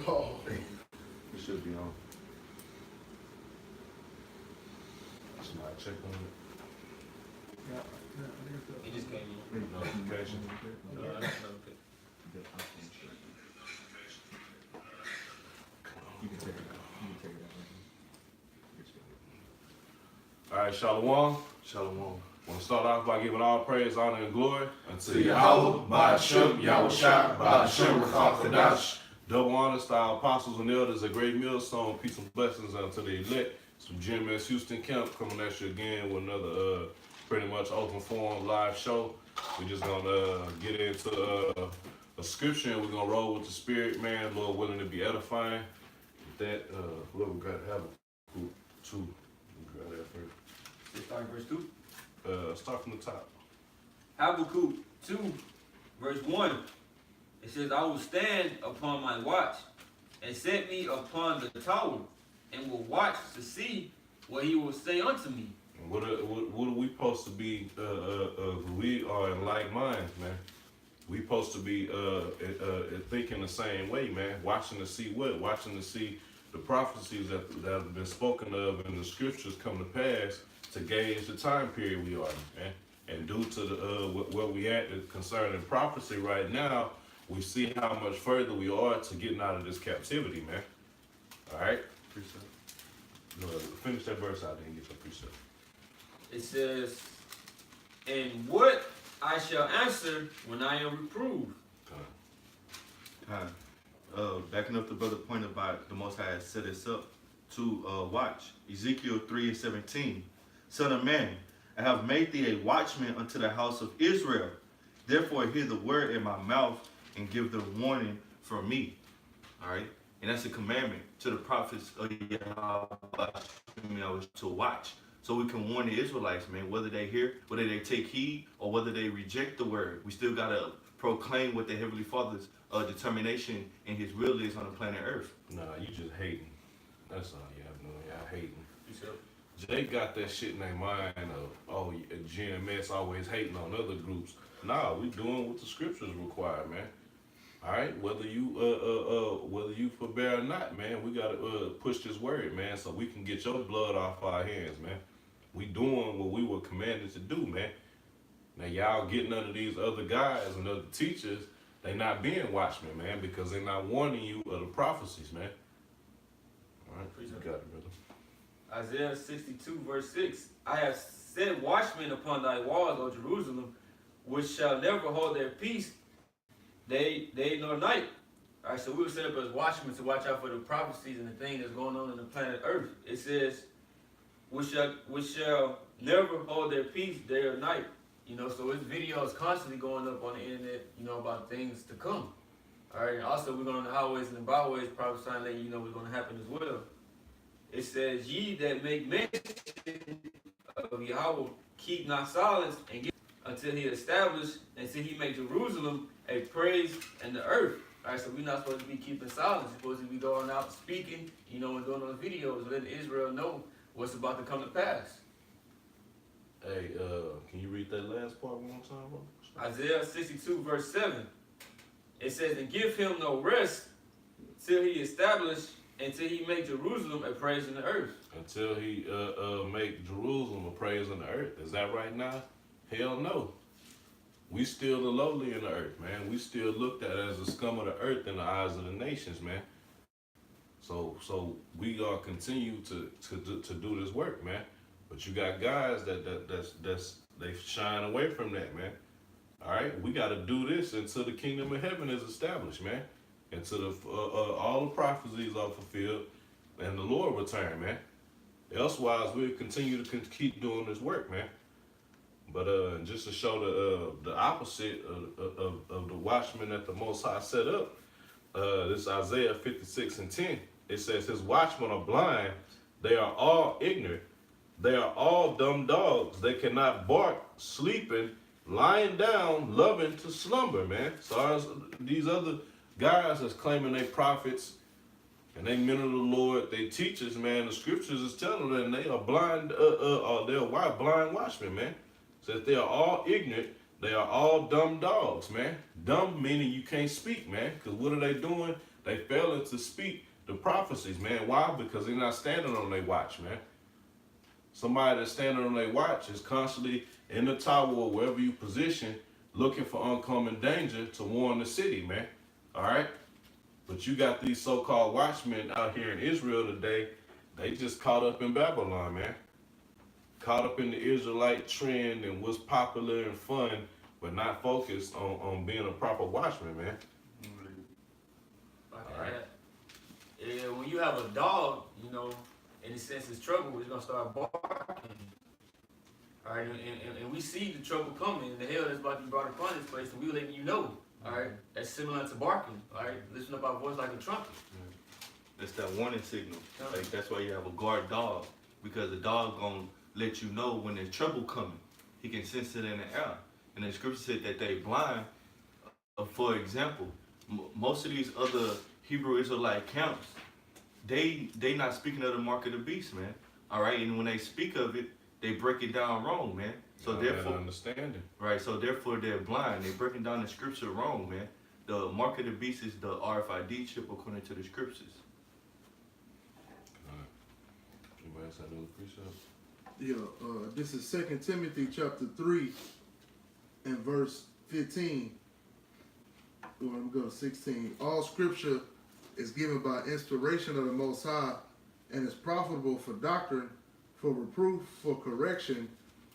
Oh. It should be on. Somebody check on it. He just came in. Notification. No, that's not okay. You can take it out. All right, Shalom. Shalom. Want to start off by giving all praise, honor, and glory unto Yahweh, Ba'ashem, Yahushua, Ba'ashem, Ruach Kodash. Double honors to our apostles and elders, a great millstone, peace and blessings unto the elect. Some GMS Houston camp coming at you again with another pretty much open forum live show. We're just gonna get into a scripture and we're gonna roll with the spirit, man. Lord willing to be edifying. With that, whoever got Habakkuk 2, we grab that first. Start verse 2. Start from the top. Habakkuk 2, verse 1. It says, I will stand upon my watch and set me upon the tower and will watch to see what he will say unto me. What are we supposed to be? We are in like minds, man. We supposed to be thinking the same way, man. Watching to see what? Watching to see the prophecies that have been spoken of in the scriptures come to pass to gauge the time period we are in, man. And due to the where we at concerning prophecy right now, we see how much further we are to getting out of this captivity, man. All right? Precept. No, finish that verse out there and get your precept. It says, and what I shall answer when I am reproved. Backing up the brother point about the Most High has set us up to watch. Ezekiel 3:17. Son of man, I have made thee a watchman unto the house of Israel. Therefore hear the word in my mouth and give them warning from me. All right? And that's a commandment to the prophets of Yahweh to watch. So we can warn the Israelites, man, whether they hear, whether they take heed, or whether they reject the word. We still got to proclaim what the Heavenly Father's determination and his will is on the planet Earth. Nah, you just hating. That's all you have doing. Y'all hating. They got that shit in their mind of, oh, GMS always hating on other groups. Nah, we doing what the scriptures require, man. All right, whether you forbear or not, man, we gotta push this word, man, so we can get your blood off our hands, man. We doing what we were commanded to do, man. Now y'all getting under these other guys and other teachers, they not being watchmen, man, because they're not warning you of the prophecies, man. All right, you got it, brother. Isaiah 62, verse 6. I have set watchmen upon thy walls, O Jerusalem, which shall never hold their peace, day nor night. All right, so we were set up as watchmen to watch out for the prophecies and the things that's going on in the planet Earth. It says, which shall never hold their peace day or night. You know, so it's videos constantly going up on the internet, you know, about things to come. All right, and also we're going on the highways and the byways, prophesying that, you know, what's going to happen as well. It says, ye that make mention of Yahweh, keep not silence, and give until he establish, until he make Jerusalem a praise in the earth. All right, so we're not supposed to be keeping silence. We're supposed to be going out speaking, you know, and doing those videos, letting Israel know what's about to come to pass. Hey, can you read that last part one more time, bro? Isaiah 62, verse 7. It says, and give him no rest till he establish, until he make Jerusalem a praise in the earth. Until he make Jerusalem a praise in the earth. Is that right now? Hell no. We still the lowly in the earth, man. We still looked at as the scum of the earth in the eyes of the nations, man. So we gonna continue to do this work, man. But you got guys that's they shine away from that, man. All right, we got to do this until the kingdom of heaven is established, man. Until the all the prophecies are fulfilled and the Lord return, man. Elsewise, we'll continue to keep doing this work, man. But just to show the opposite of the watchmen that the Most High set up, this Isaiah 56:10. It says, his watchmen are blind, they are all ignorant, they are all dumb dogs, they cannot bark, sleeping, lying down, loving to slumber, man. So as these other guys that's claiming they prophets and they men of the Lord, they teachers, man, the scriptures is telling them they are blind, or they're blind watchmen, man. Says they are all ignorant, They are all dumb dogs, man. Dumb meaning you can't speak, man. Because what are they doing? They failing to speak the prophecies, man. Why? Because they're not standing on their watch, man. Somebody that's standing on their watch is constantly in the tower or wherever you position, looking for oncoming danger to warn the city, man. All right? But you got these so-called watchmen out here in Israel today, they just caught up in Babylon, man. Caught up in the Israelite trend and what's popular and fun, but not focused on being a proper watchman, man. Alright. Yeah, when you have a dog, you know, and it senses trouble, it's gonna start barking. Alright, and we see the trouble coming, and the hell that's about to be brought upon this place, and we letting you know. Alright, that's similar to barking. Alright, listen up our voice like a trumpet. That's that warning signal. Like that's why you have a guard dog, because the dog gonna let you know when there's trouble coming. He can sense it in the air. And the scripture said that they blind. For example, most of these other Hebrew Israelite camps, they not speaking of the mark of the beast, man. All right, and when they speak of it, they break it down wrong, man. So therefore, understanding. right. So therefore, they're blind. They're breaking down the scripture wrong, man. The mark of the beast is the RFID chip according to the scriptures. Anybody else have another precept? Yeah, this is 2 Timothy chapter 3 and verse 15. Well, I'm going to 16. All scripture is given by inspiration of the Most High and is profitable for doctrine, for reproof, for correction,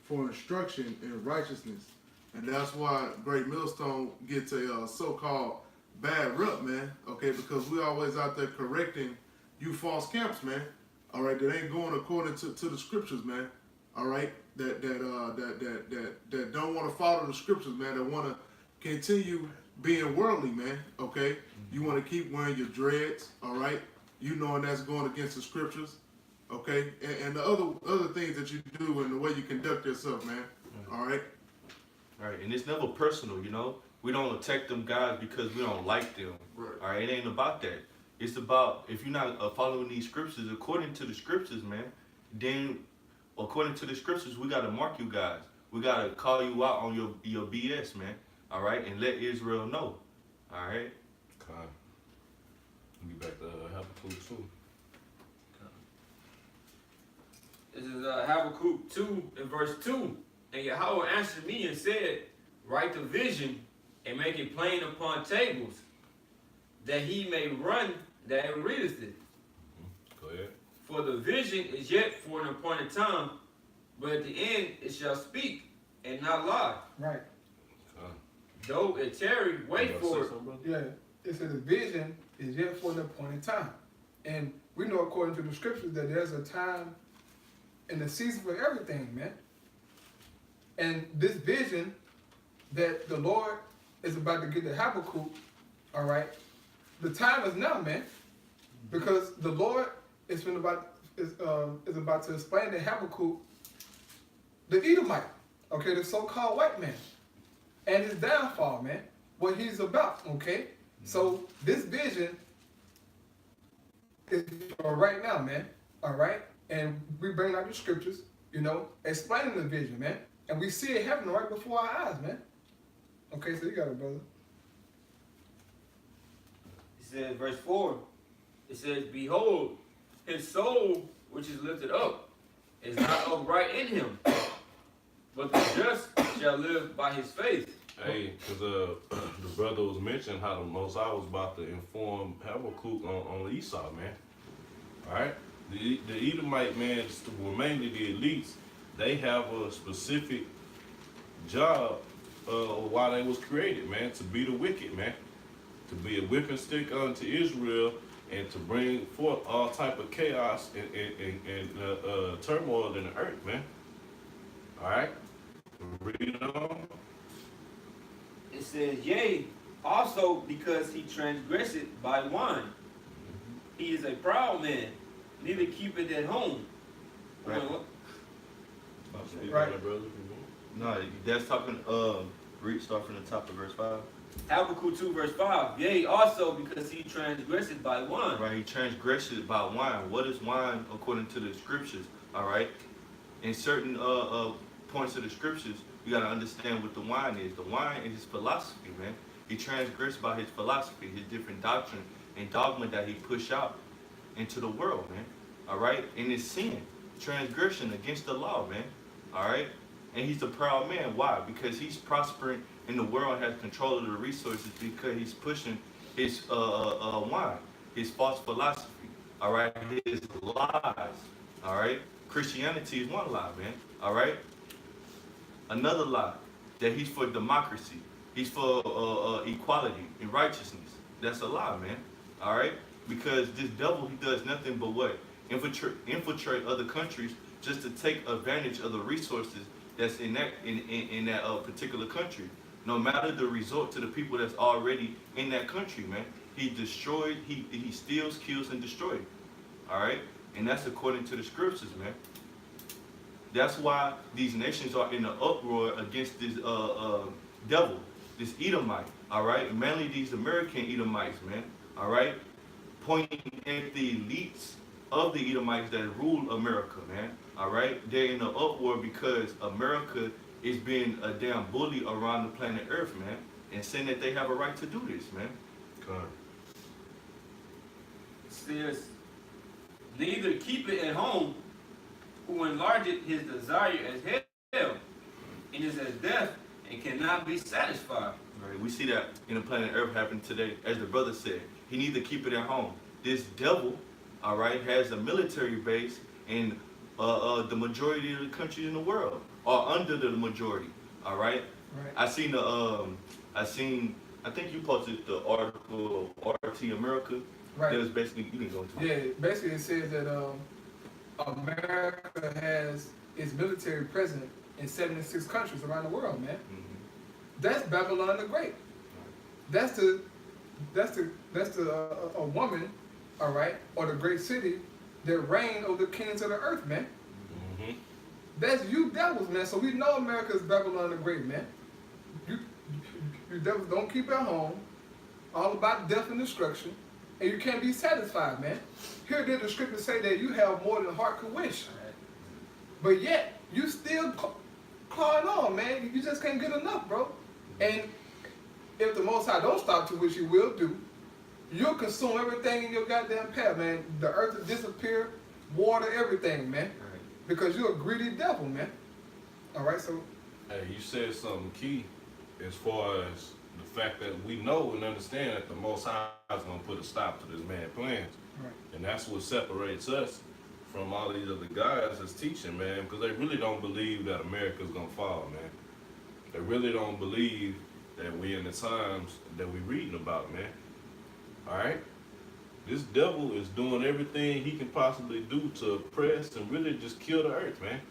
for instruction in righteousness. And that's why Great Millstone gets a so-called bad rep, man. Okay, because we always out there correcting you false camps, man. All right, that ain't going according to the scriptures, man. All right, that don't want to follow the scriptures, man. That want to continue being worldly, man. Okay, you want to keep wearing your dreads, all right? You knowing that's going against the scriptures, okay? And the other things that you do and the way you conduct yourself, man. All right. All right, and it's never personal, you know. We don't attack them guys because we don't like them. Right. All right, it ain't about that. It's about if you're not following these scriptures according to the scriptures, man. Then, according to the scriptures, we gotta mark you guys. We gotta call you out on your BS, man. All right, and let Israel know. All right. Okay. Get back to Habakkuk 2. This is Habakkuk 2 and verse 2. And Yahweh answered me and said, write the vision and make it plain upon tables, that he may run that readeth it. Go ahead. For the vision is yet for an appointed time, but at the end it shall speak and not lie. Right. Okay. Though it tarry, wait for it. Yeah. It says the vision is yet for an appointed time. And we know according to the scriptures that there's a time and a season for everything, man. And this vision that the Lord is about to give to Habakkuk, all right, the time is now, man. Because the Lord is about to explain to Habakkuk the Edomite, okay, the so-called white man, and his downfall, man, what he's about, okay? So this vision is for right now, man, all right? And we bring out the scriptures, you know, explaining the vision, man. And we see it happening right before our eyes, man. Okay, so you got it, brother. It says, verse 4, it says, behold, his soul, which is lifted up, is not upright in him, but the just shall live by his faith. Hey, because the brother was mentioning how the Most High was about to inform Habakkuk on Esau, man. All right? The Edomite, man, were mainly the elites. They have a specific job why they was created, man, to be the wicked, man. To be a whipping stick unto Israel and to bring forth all type of chaos and turmoil in the earth, man. All right? Read on. It says, yea, also because he transgressed by wine. He is a proud man, neither keepeth at home. Right. Right. No, that's talking, start from the top of verse 5. Habakkuk 2 verse 5. Yea, also because he transgressed by wine. Right, he transgressed by wine. What is wine according to the scriptures? All right. In certain points of the scriptures, you got to understand what the wine is. The wine is his philosophy, man. He transgressed by his philosophy, his different doctrine and dogma that he pushed out into the world, man. All right? And it's sin, transgression against the law, man. All right? And he's a proud man. Why? Because he's prospering in the world, has control of the resources, because he's pushing his wine, his false philosophy. All right? His lies. All right? Christianity is one lie, man. All right? Another lie, that he's for democracy. He's for equality and righteousness. That's a lie, man. All right? Because this devil, he does nothing but what? Infiltrate other countries just to take advantage of the resources that's in that particular country. No matter the result to the people that's already in that country, man. He destroyed, he steals, kills, and destroys. All right? And that's according to the scriptures, man. That's why these nations are in an uproar against this devil, this Edomite, all right? Mainly these American Edomites, man, all right? Pointing at the elites of the Edomites that rule America, man, all right? They're in an uproar because America is being a damn bully around the planet Earth, man, and saying that they have a right to do this, man. God. It says, neither keep it at home, who enlargeth his desire as hell, and is as death, and cannot be satisfied. Right, we see that in the planet Earth happen today. As the brother said, he needs to keep it at home. This devil, all right, has a military base in the majority of the countries in the world, or under the majority, all right? Right. I think you posted the article of RT America. Right. That was basically, you can go into it. Yeah, basically it says that America has its military present in 76 countries around the world, man. Mm-hmm. That's Babylon the Great. That's a woman, all right, or the great city that reigned over the kings of the earth, man. Mm-hmm. That's you devils, man. So we know America's Babylon the Great, man. You devils don't keep at home, all about death and destruction, and you can't be satisfied, man. Here did the scripture say that you have more than the heart could wish. But yet, you still clawing on, man. You just can't get enough, bro. And if the Most High don't stop to, which he will do, you'll consume everything in your goddamn path, man. The earth will disappear, water, everything, man. Because you're a greedy devil, man. All right, so. Hey, you said something key as far as the fact that we know and understand that the Most High is going to put a stop to this man's plans. Right. And that's what separates us from all these other guys that's teaching, man, because they really don't believe that America's going to fall, man. They really don't believe that we in the times that we reading about, man. All right? This devil is doing everything he can possibly do to oppress and really just kill the earth, man.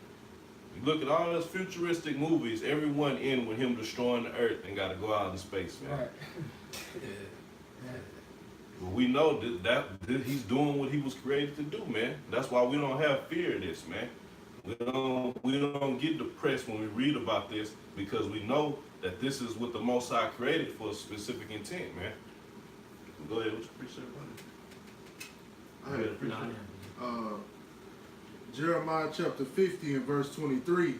You look at all those futuristic movies, everyone in with him destroying the earth and got to go out in space, man. Right. But we know that he's doing what he was created to do, man. That's why we don't have fear of this, man. We don't get depressed when we read about this, because we know that this is what the Most High created for a specific intent, man. Go ahead, what you appreciate about it? Jeremiah chapter 50 and verse 23.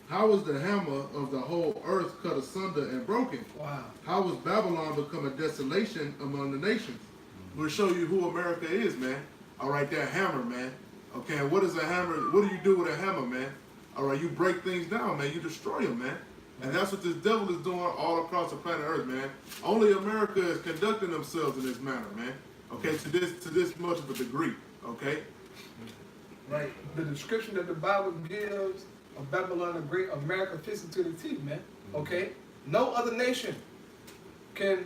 How was the hammer of the whole earth cut asunder and broken? Wow. How was Babylon become a desolation among the nations? We'll show you who America is, man. All right, that hammer, man. Okay, and what is a hammer? What do you do with a hammer, man? All right, you break things down, man. You destroy them, man. And that's what this devil is doing all across the planet Earth, man. Only America is conducting themselves in this manner, man. Okay, to this much of a degree, okay? Right. The description that the Bible gives of Babylon the Great, America fits into the teeth, man. Okay? No other nation can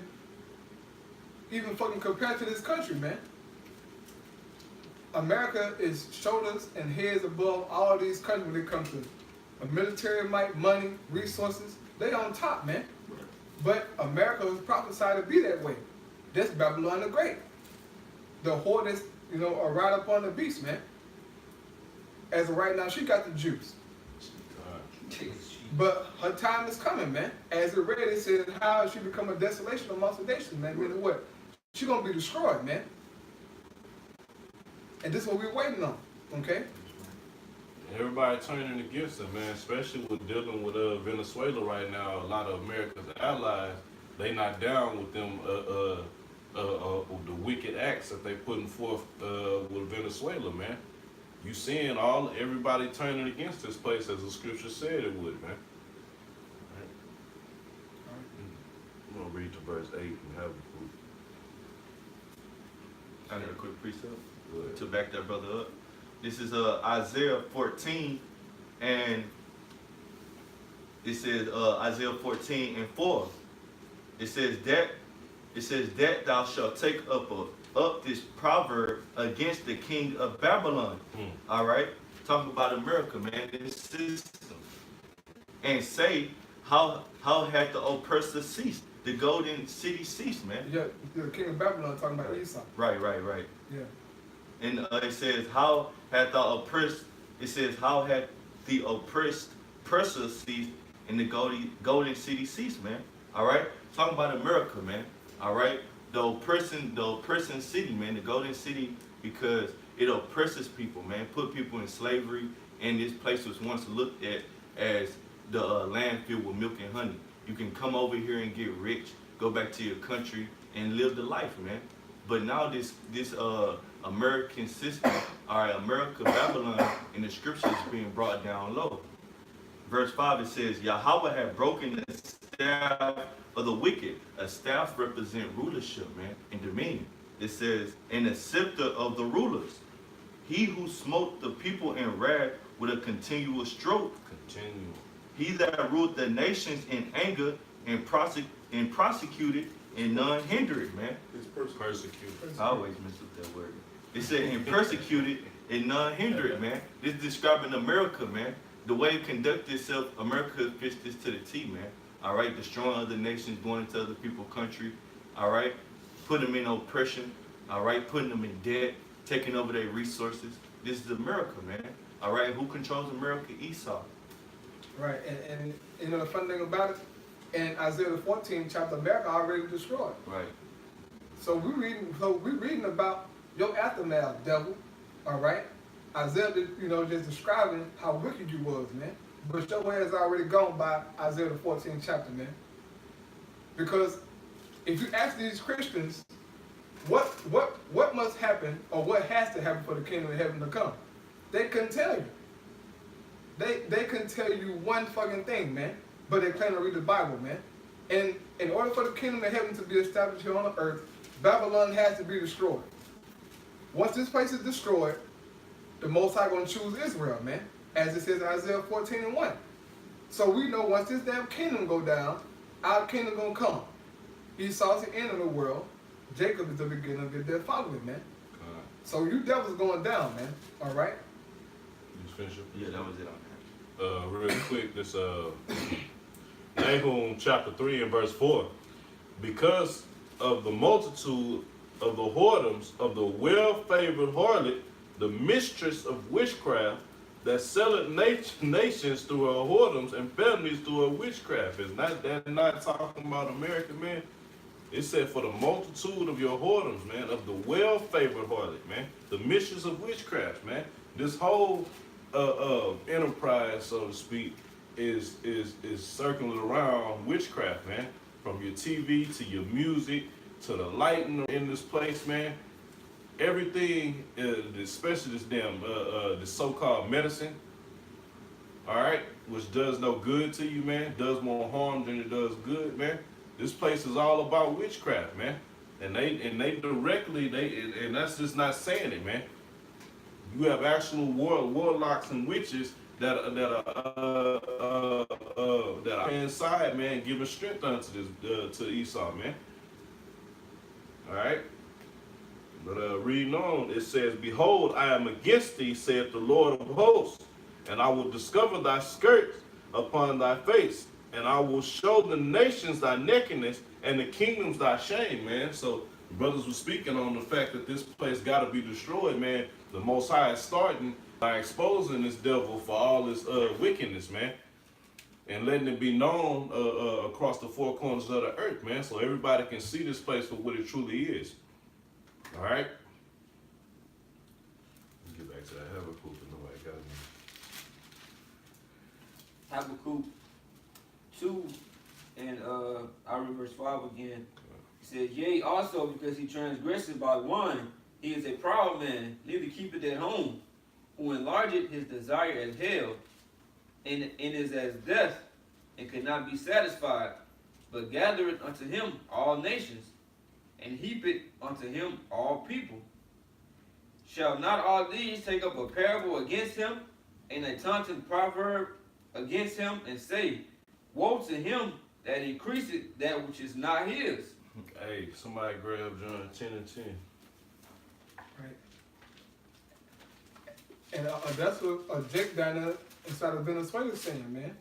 even fucking compare to this country, man. America is shoulders and heads above all these countries when it comes to military might, money, resources. They on top, man. But America was prophesied to be that way. That's Babylon the Great. The whore that's, are right up on the beast, man. As of right now, she got the juice. But her time is coming, man. As it read, it says how she become a desolation amongst the nations, man. Meaning what? She gonna be destroyed, man. And this is what we're waiting on, okay? Everybody turning against him, man. Especially with dealing with Venezuela right now. A lot of America's allies, they not down with them the wicked acts that they putting forth with Venezuela, man. You seeing everybody turning against this place as the scripture said it would, man. Right. I'm gonna read to verse 8 and have a clue. I got a quick precept to back that brother up. This is Isaiah 14, and it says Isaiah 14 and 4. It says that thou shalt take up this proverb against the king of Babylon. All right, talking about America, man, this system, and say, how hath the oppressor ceased? The golden city ceased, man. Yeah, the king of Babylon talking about Esau. Right. Yeah. And it says, how hath the oppressed? It says, how hath the oppressor ceased, and the golden city ceased, man. All right, talking about America, man. All right, the oppressing city, man, the golden city, because it oppresses people, man. Put people in slavery, and this place was once looked at as the land filled with milk and honey. You can come over here and get rich, go back to your country, and live the life, man. But now this American system, all right, America, Babylon, in the scriptures is being brought down low. Verse 5, it says, Yahweh had broken the staff of the wicked. A staff represent rulership, man, and dominion. It says, and the scepter of the rulers. He who smote the people in wrath with a continual stroke. He that ruled the nations in anger and prosecuted and none hindered, man. It's Persecuted. I always mess up that word. It said, and persecuted and none hindered, man. This is describing America, man. The way it conducted itself, America fits this to the T, man. All right, destroying other nations, going into other people's country. All right, putting them in oppression. All right, putting them in debt, taking over their resources. This is America, man. All right, who controls America? Esau. Right, and you know the fun thing about it, in Isaiah the 14th chapter, America already destroyed. Right. So we're reading about your aftermath, devil. All right, Isaiah, just describing how wicked you was, man. But your way is already gone by Isaiah the 14th chapter, man. Because if you ask these Christians, what must happen or what has to happen for the kingdom of heaven to come, they couldn't tell you. They can tell you one fucking thing, man, but they claim to read the Bible, man. And in order for the kingdom of heaven to be established here on the earth, Babylon has to be destroyed. Once this place is destroyed, the Most High going to choose Israel, man, as it says in Isaiah 14 and 1. So we know once this damn kingdom go down, our kingdom going to come. Esau's the end of the world. Jacob is the beginning of it. They're following, man. So you devils going down, man. All right? You finish it? Yeah, that was it on that. Real quick, this Nahum chapter 3 and verse 4. Because of the multitude of the whoredoms of the well-favored harlot, the mistress of witchcraft, that selleth nations through her whoredoms and families through her witchcraft. Is that not talking about America, man? It said for the multitude of your whoredoms, man, of the well-favored harlot, man, the mistress of witchcraft, man. This whole enterprise, so to speak, is circling around witchcraft, man. From your TV to your music to the lighting in this place, man. Everything, especially this damn this so-called medicine, all right, which does no good to you, man. Does more harm than it does good, man. This place is all about witchcraft, man. And they directly and that's just not saying it, man. You have actual warlocks and witches that are inside, man, giving strength unto this to Esau, man. All right. But reading on, it says, "Behold, I am against thee, saith the Lord of hosts, and I will discover thy skirts upon thy face, and I will show the nations thy nakedness, and the kingdoms thy shame," man. So the brothers were speaking on the fact that this place got to be destroyed, man. The Most High is starting by exposing this devil for all his wickedness, man, and letting it be known across the four corners of the earth, man, so everybody can see this place for what it truly is. All right. Get back to that Habakkuk and nobody got me. Habakkuk 2, and I read verse 5 again. He says, yea, also because he transgressed by one, he is a proud man, neither keepeth at home, who enlargeth his desire as hell, and is as death, and cannot be satisfied, but gathereth unto him all nations, and heapeth unto him all people. Shall not all these take up a parable against him, and a taunting proverb against him, and say, woe to him that increaseth that which is not his? Hey, somebody grab John 10 and 10. Right. And that's what Jake down there inside of Venezuela is saying, man.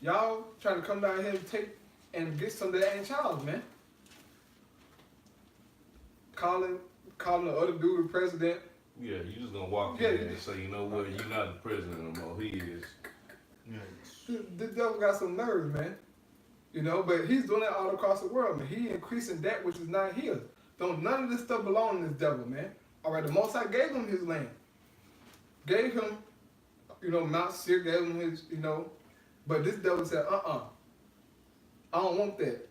Y'all trying to come down here and take and get some of that ain't y'all, man. Calling the other dude the president. Yeah, you just gonna walk Yeah, in there and say, you know what, you're not the president no more. He is. Yeah. The devil got some nerve, man. You know, but he's doing it all across the world, man. He increasing that which is not his. Don't none of this stuff belong to this devil, man. All right, the Most High gave him his land. Gave him, you know, Mount Seir, gave him his, you know. But this devil said, I don't want that.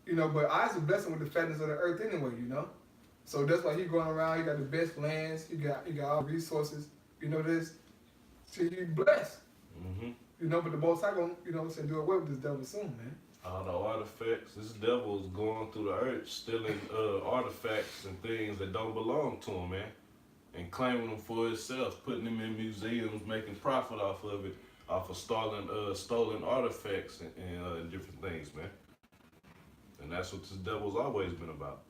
You know, but I's a blessing with the fatness of the earth anyway, you know. So that's why he going around, he got the best lands, he got all resources, you know this. So he blessed. Mm-hmm. You know, but the Most High gonna, you know, say do away with this devil soon, man. All the artifacts, this devil is going through the earth, stealing artifacts and things that don't belong to him, man. And claiming them for himself, putting them in museums, making profit off of it, off of stolen artifacts and different things, man. And that's what this devil's always been about.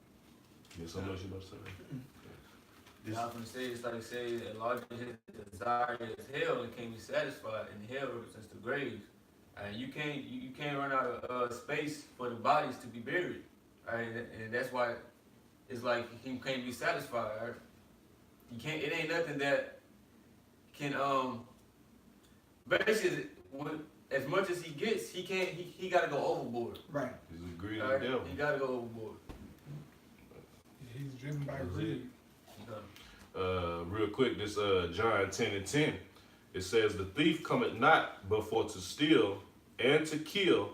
You got something else you about to say? I was going to say, it's like I say, enlarging his desire is hell and can't be satisfied, and hell represents the grave. You can't run out of space for the bodies to be buried, right? And that's why it's like he can't be satisfied. Right? You can't. It ain't nothing that can basically as much as he gets, he can't. He got to go overboard. Right. He's a greedy Right? devil. He got to go overboard. He's driven by That's greed. Real quick, this John 10 and 10. It says, the thief cometh not but for to steal and to kill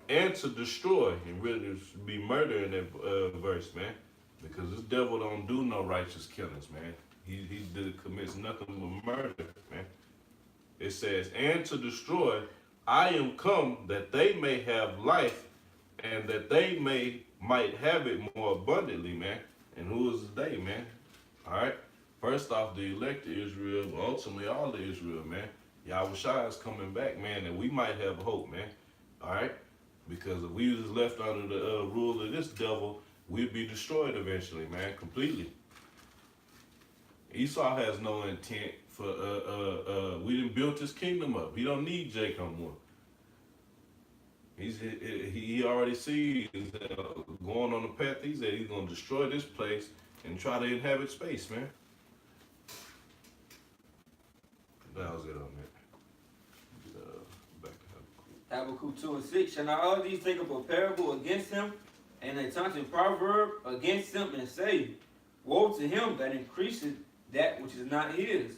and to destroy. And really there should be murder in that verse, man. Because this devil don't do no righteous killings, man. He commits nothing but murder, man. It says, and to destroy, I am come that they may have life and that they might have it more abundantly, man. And who is they, man? All right. First off, the elect of Israel, but ultimately all of Israel, man. Yahushua is coming back, man, and we might have hope, man. All right? Because if we was left under the rule of this devil, we'd be destroyed eventually, man, completely. Esau has no intent for, we done built his kingdom up. He don't need Jacob no more. He already sees going on the path. He said he's going to destroy this place and try to inhabit space, man. That was it on that. Back to Habakkuk. Habakkuk 2 and 6. Shall not all these take up a parable against him, and a taunting proverb against him, and say, woe to him that increaseth that which is not his?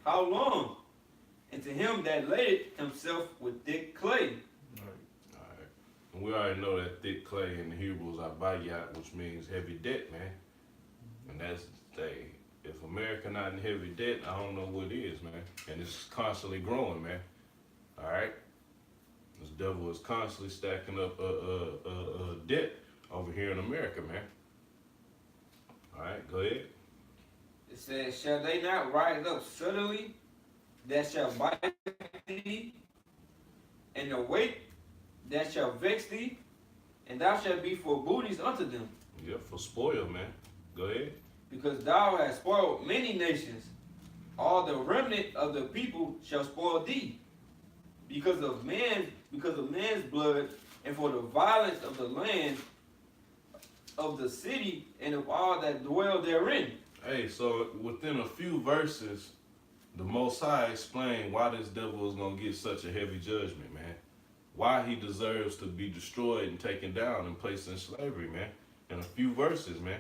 How long? And to him that layeth himself with thick clay. Alright. And we already know that thick clay in the Hebrew is abayat, which means heavy debt, man. And that's if America not in heavy debt, I don't know what is, man. And it's constantly growing, man. Alright? This devil is constantly stacking up debt over here in America, man. Alright, go ahead. It says, shall they not rise up suddenly that shall bite thee, and awake that shall vex thee, and thou shalt be for booties unto them? Yeah, for spoil, man. Go ahead. Because thou hast spoiled many nations, all the remnant of the people shall spoil thee, because of man's blood, and for the violence of the land, of the city, and of all that dwell therein. Hey, so within a few verses, the Most High explained why this devil is going to get such a heavy judgment, man. Why he deserves to be destroyed and taken down and placed in slavery, man. In a few verses, man.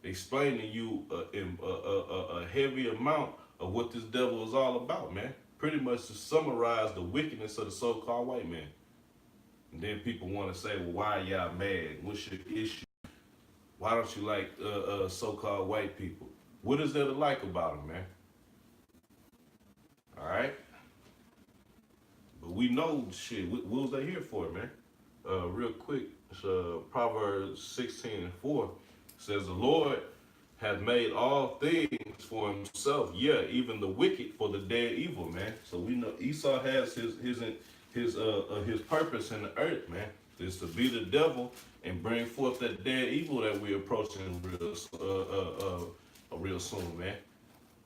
Explaining you a heavy amount of what this devil is all about, man. pretty much to summarize the wickedness of the so-called white man. And then people want to say, well, why are y'all mad? What's your issue? Why don't you like so-called white people? What is there to like about them, man? All right? But we know, shit, what was they here for, man? Real quick, it's, Proverbs 16:4 says, the Lord hath made all things for himself, yeah, even the wicked for the dead evil, man. So we know Esau has his purpose in the earth, man, is to be the devil and bring forth that dead evil that we're approaching real soon, man.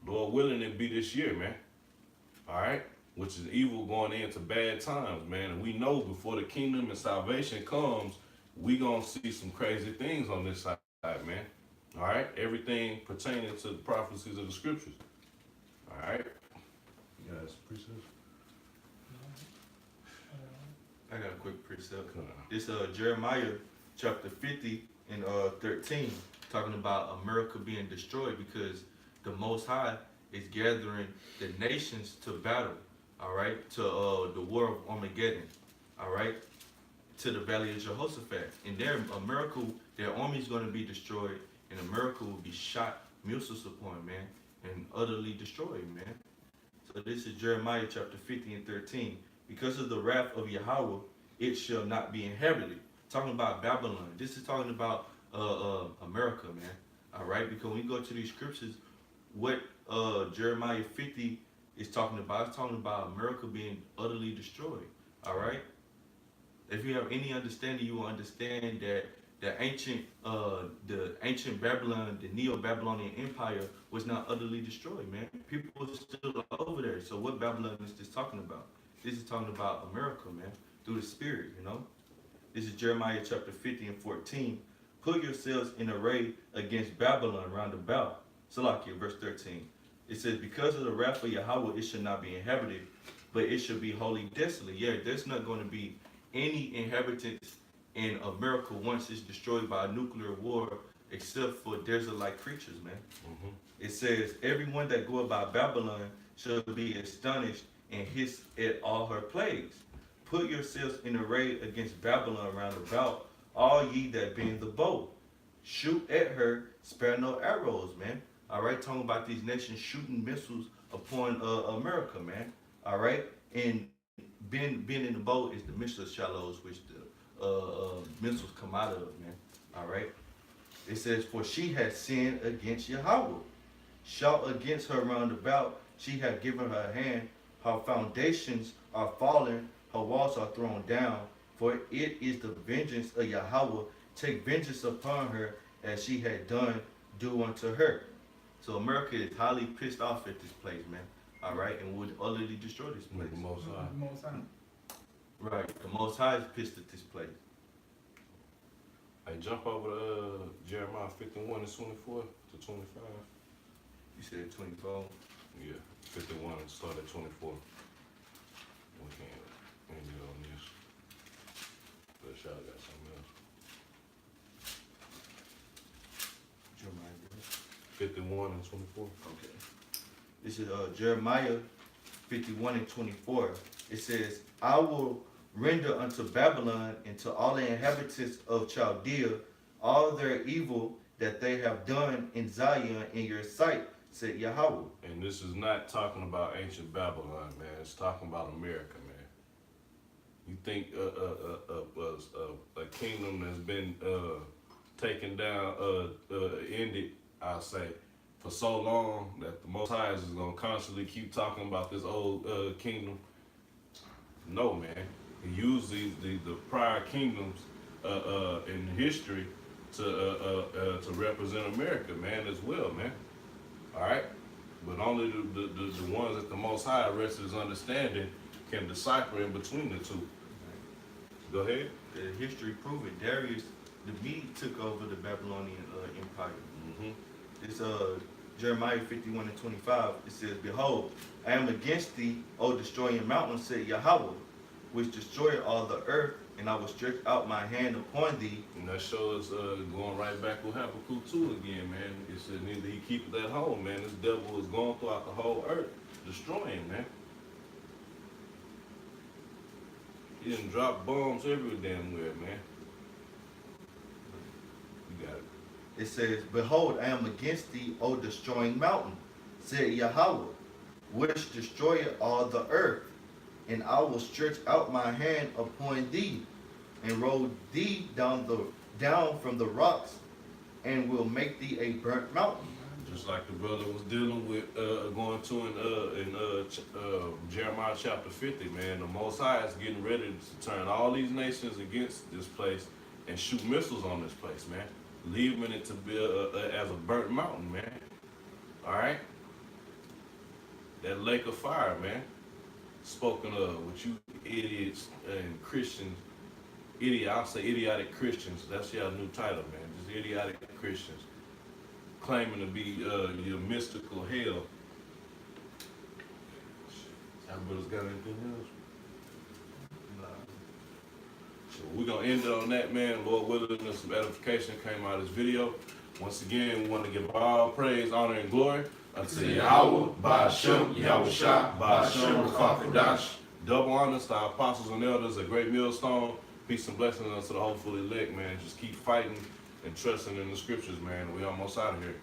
Lord willing, it be this year, man. All right, which is evil going into bad times, man. And we know before the kingdom and salvation comes, we gonna see some crazy things on this side, man. All right, everything pertaining to the prophecies of the scriptures. All right, you guys, appreciate it. I got a quick precept. Come on. It's Jeremiah chapter 50 and 13, talking about America being destroyed because the Most High is gathering the nations to battle, all right, to the war of Armageddon, all right, to the valley of Jehoshaphat. And there, America, their army is going to be destroyed, and America will be shot missiles upon, man, and utterly destroyed, man. So this is Jeremiah chapter 50 and 13. Because of the wrath of Yahweh, it shall not be inhabited. Talking about Babylon. This is talking about America, man. All right, because when you go to these scriptures, what Jeremiah 50 is talking about, it's talking about America being utterly destroyed. All right. If you have any understanding, you will understand that the ancient Babylon, the Neo-Babylonian Empire, was not utterly destroyed, man. People are still over there. So what Babylon is this talking about? This is talking about America, man, through the Spirit, you know. This is Jeremiah chapter 50 and 14. Put yourselves in array against Babylon round about. Salakia, verse 13. It says, because of the wrath of Yahweh, it shall not be inhabited, but it shall be wholly desolate. Yeah, there's not going to be any inhabitants in America once it's destroyed by a nuclear war, except for desert-like creatures, man. Mm-hmm. It says, everyone that go about Babylon shall be astonished and hiss at all her plagues. Put yourselves in array against Babylon round about, all ye that bend the bow. Shoot at her, spare no arrows, man. All right, talking about these nations shooting missiles upon America, man. All right, and bending the bow is the missile shallows which the missiles come out of, man. All right. It says, for she has sinned against Yahweh. Shout against her round about. She hath given her hand. Her foundations are fallen. Her walls are thrown down. For it is the vengeance of Yahweh. Take vengeance upon her as she had done, do unto her. So America is highly pissed off at this place, man. All right, and would utterly destroy this place. The Most High. The Most High. Right, the Most High is pissed at this place. Hey, jump over to Jeremiah 51 and 24 to 25. You said 24. Yeah, 51 and start at 24. We can't end it on this. But y'all got something else. Jeremiah. 51 and 24. Okay. This is Jeremiah 51 and 24. It says, I will render unto Babylon and to all the inhabitants of Chaldea all their evil that they have done in Zion in your sight, said Yahweh. And this is not talking about ancient Babylon, man. It's talking about America, man. You think a kingdom that's been taken down, ended, I'll say, for so long that the Most High is going to constantly keep talking about this old kingdom? No, man. He used the prior kingdoms in history to represent America, man, as well, man. All right? But only the ones that the Most High rests his understanding can decipher in between the two. Go ahead. The history prove it. Darius the Mede took over the Babylonian Empire. Mm-hmm. It's Jeremiah 51 and 25. It says, behold, I am against thee, O destroying mountain, said Yahweh, which destroyed all the earth, and I will stretch out my hand upon thee. And that shows going right back with Habakkuk 2 again, man. It said neither he keepeth at home, man. This devil is going throughout the whole earth, destroying, man. He done dropped bombs every damn where, man. You got it. It says, Behold, I am against thee, O destroying mountain, said Yahweh, which destroyeth all the earth. And I will stretch out my hand upon thee, and roll thee down from the rocks, and will make thee a burnt mountain. Just like the brother was dealing with going to in Jeremiah chapter 50, man. The Most High is getting ready to turn all these nations against this place and shoot missiles on this place, man. Leaving it to be as a burnt mountain, man. All right? That lake of fire, man. Spoken of, with you idiots and Christians. I'll say idiotic Christians. That's your new title, man. Just idiotic Christians. Claiming to be your mystical hell. Everybody's got anything else? So we're gonna end it on that, man. Lord willing, some edification came out of this video. Once again, we want to give all praise, honor, and glory unto Yahweh, Ba'ashem, Yahushua, Ba'ashem, Ruach. double honors to our apostles and elders, a great millstone. Peace and blessings unto the hopeful elect, man. Just keep fighting and trusting in the scriptures, man. We almost out of here.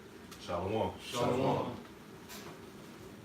Shalom. Shalom.